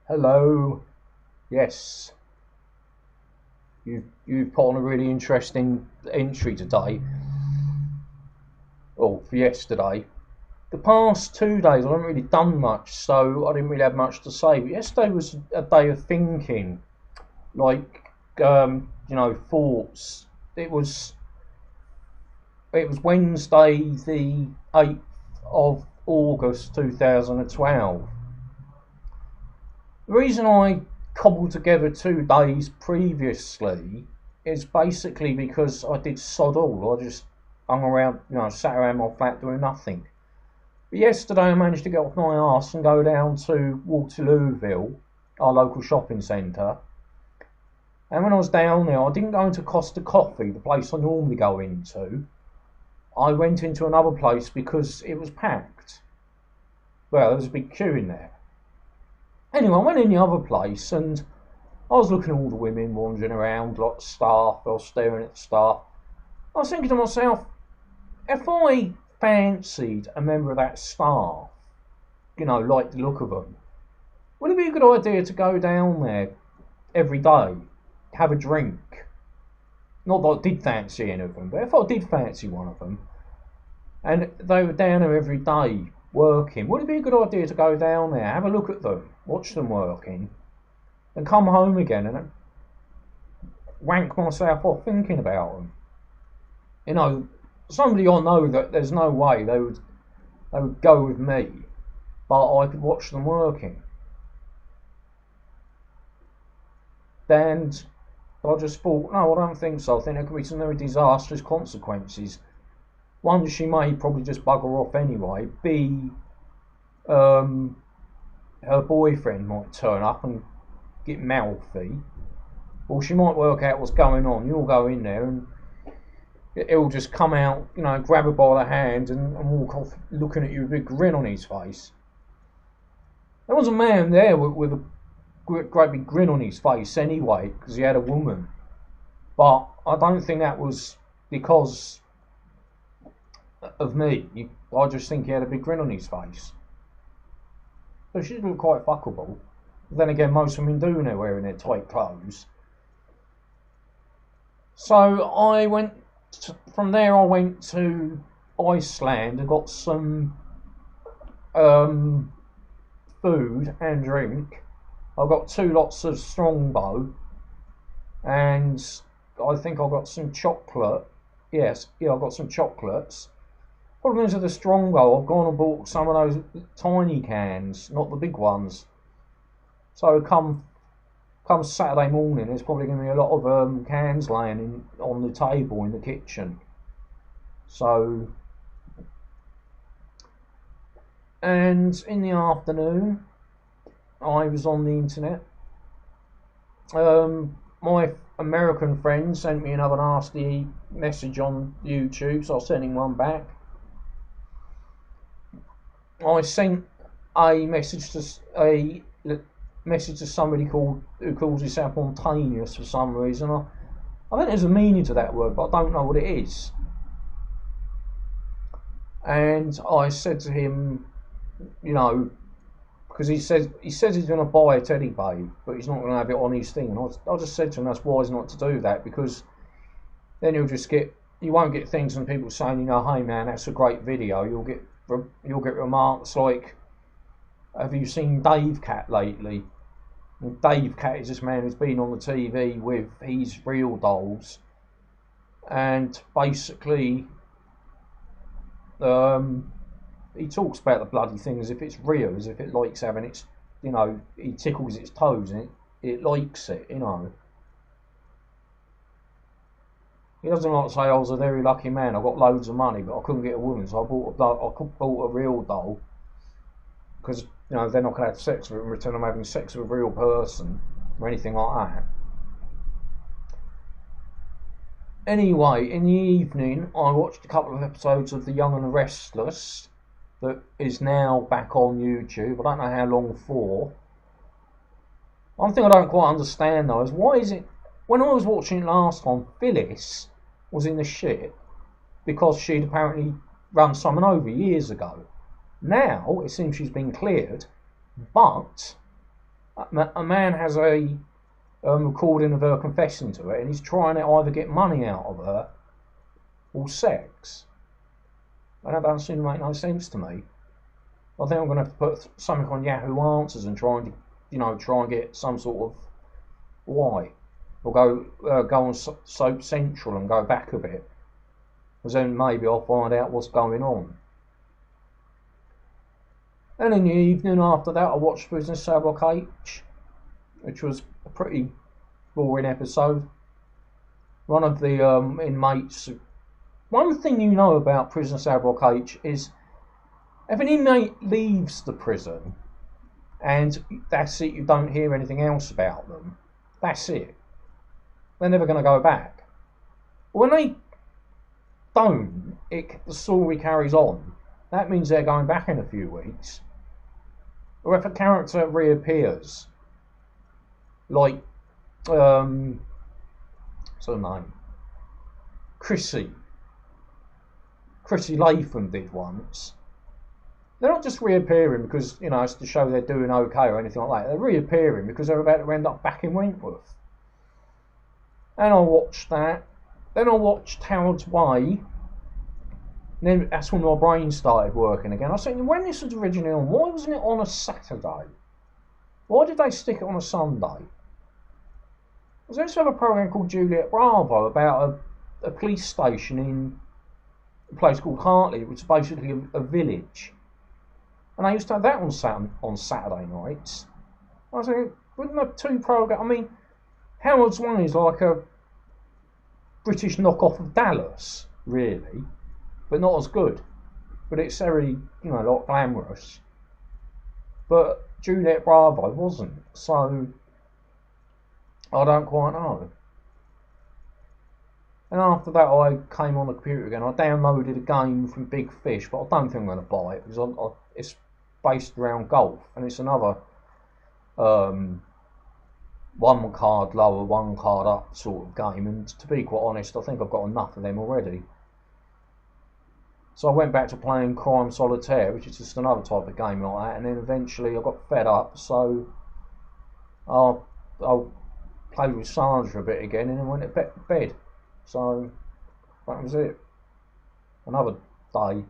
Hello. Yes, you've put on a really interesting entry today, or for yesterday. The past 2 days I haven't really done much, so I didn't really have much to say. But yesterday was a day of thinking, like thoughts. It was Wednesday, the 8th of August, 2012. The reason I cobbled together 2 days previously is basically because I did sod all. I just hung around, sat around my flat doing nothing. But yesterday I managed to get off my arse and go down to Waterlooville, our local shopping centre. And when I was down there, I didn't go into Costa Coffee, the place I normally go into. I went into another place because it was packed. Well, there was a big queue in there. Anyway, I went in the other place and I was looking at all the women wandering around, like staff. I was staring at the staff. I was thinking to myself, if I fancied a member of that staff, liked the look of them, would it be a good idea to go down there every day, have a drink? Not that I did fancy any of them, but if I did fancy one of them, and they were down there every day working, would it be a good idea to go down there, have a look at them, watch them working, and come home again and wank myself off thinking about them? Somebody I know that there's no way they would go with me, but I could watch them working. And I just thought, no, I don't think so. I think there could be some very disastrous consequences. One, she may probably just bugger off anyway. B, her boyfriend might turn up and get mouthy. Or she might work out what's going on. You'll go in there and he'll just come out, grab her by the hand and walk off looking at you with a big grin on his face. There was a man there with a great big grin on his face anyway, because he had a woman. But I don't think that was because of me. I just think he had a big grin on his face. So she looked quite fuckable. But then again, most women do when they're wearing their tight clothes. So from there I went to Iceland and got some food and drink. I got 2 lots of Strongbow, and I think I got some chocolate. Yes, yeah, I got some chocolates. Problem is with the Strongbow, I've gone and bought some of those tiny cans, not the big ones. So come Saturday morning, there's probably going to be a lot of cans laying on the table in the kitchen. So, and in the afternoon, I was on the internet. My American friend sent me another nasty message on YouTube, so I was sending one back. I sent a message to somebody who calls himself Montaneous for some reason. I think there's a meaning to that word, but I don't know what it is. And I said to him, because he says he's going to buy a teddy babe, but he's not going to have it on his thing. And I just said to him, that's wise not to do that, because then you won't get things from people saying, hey man, that's a great video. You'll get remarks like, have you seen Dave Cat lately? And Dave Cat is this man who's been on the TV with his real dolls, and basically he talks about the bloody thing as if it's real, as if it likes having its, he tickles its toes and it likes it, He doesn't like to say I was a very lucky man, I got loads of money, but I couldn't get a woman, so I bought a real doll, because, they're not going to have sex with it in return of having sex with a real person, or anything like that. Anyway, in the evening, I watched a couple of episodes of The Young and the Restless, that is now back on YouTube. I don't know how long for. One thing I don't quite understand though is, why is it, when I was watching it last time, Phyllis was in the shit because she'd apparently run someone over years ago. Now it seems she's been cleared, but A man has a recording of her confessing to it, and he's trying to either get money out of her or sex. And that doesn't seem to make no sense to me. I think I'm going to have to put something on Yahoo Answers and try and get some sort of why, or go on Soap Central and go back a bit, because then maybe I'll find out what's going on. And in the evening after that, I watched Prisoner Cell H, which was a pretty boring episode. One of the inmates. One thing you know about Prisoner Cell H is if an inmate leaves the prison and that's it, you don't hear anything else about them, that's it. They're never going to go back. When they don't, the story carries on. That means they're going back in a few weeks. Or if a character reappears, like, what's her name? Chrissy Latham did once. They're not just reappearing because, it's to show they're doing okay or anything like that. They're reappearing because they're about to end up back in Wentworth. And I watched that. Then I watched Howard's Way. And then that's when my brain started working again. I was thinking, when this was originally on, why wasn't it on a Saturday? Why did they stick it on a Sunday? There was also a program called Juliet Bravo about a police station in a place called Hartley, which is basically a village. And I used to have that on Saturday nights. I was thinking, wouldn't have two programs? I mean, Howard's Way is like a British knockoff of Dallas, really, but not as good. But it's very, like glamorous. But Juliet Bravo wasn't, so I don't quite know. And after that, I came on the computer again. I downloaded a game from Big Fish, but I don't think I'm going to buy it because it's based around golf, and it's another one card lower, one card up sort of game. And to be quite honest, I think I've got enough of them already. So I went back to playing Crime Solitaire, which is just another type of game like that. And then eventually I got fed up, so I played with Sandra a bit again, and then went to bed. So that was it. Another day.